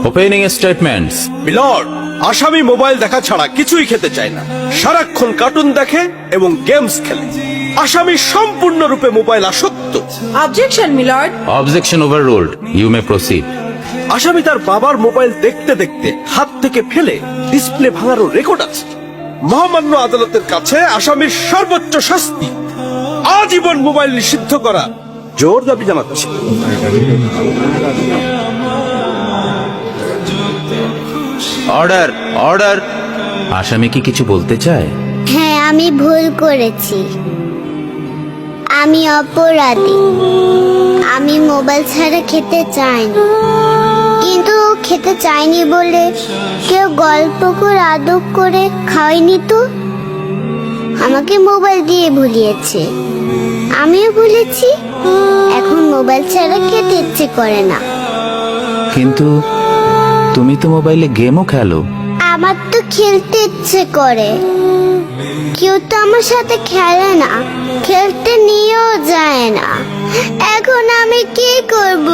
Opening statements. Milord, আসামি mobile দেখা ছাড়া কিছুই খেতে চায় না, সারাক্ষণ কার্টুন দেখে এবং গেমস খেলে। আসামি সম্পূর্ণরূপে মোবাইল আসক্ত। Objection milord. Objection overruled, you may proceed. আসামি তার বাবার মোবাইল দেখতে দেখতে হাত থেকে ফেলে ডিসপ্লে ভাঙারও রেকর্ড আছে। মহামান্য আদালতের কাছে আসামির সর্বোচ্চ শাস্তি আজীবন মোবাইল নিষিদ্ধ করা জোর দাবি জানাচ্ছে। Order, order. আসামি কি কিছু বলতে চায়? হ্যাঁ, আমি ভুল করেছি, আমি অপরাধী। আমি মোবাইল ছাড়া খেতে চাইনি, কিন্তু খেতে চাইনি বলে কেউ গল্প করে আদব করে খাওয়াইনি তো। আমাকে মোবাইল দিয়ে ভুলিয়েছে, আমিও ভুলেছি। এখন মোবাইল ছাড়া খেতে ইচ্ছে করে না। কিন্তু তুমি তো মোবাইলে গেমও খেলো। আমার তো খেলতে ইচ্ছে করে, কেউ তো আমার সাথে খেলে না, খেলতে নিয়েও যায় না। এখন আমি কি করব?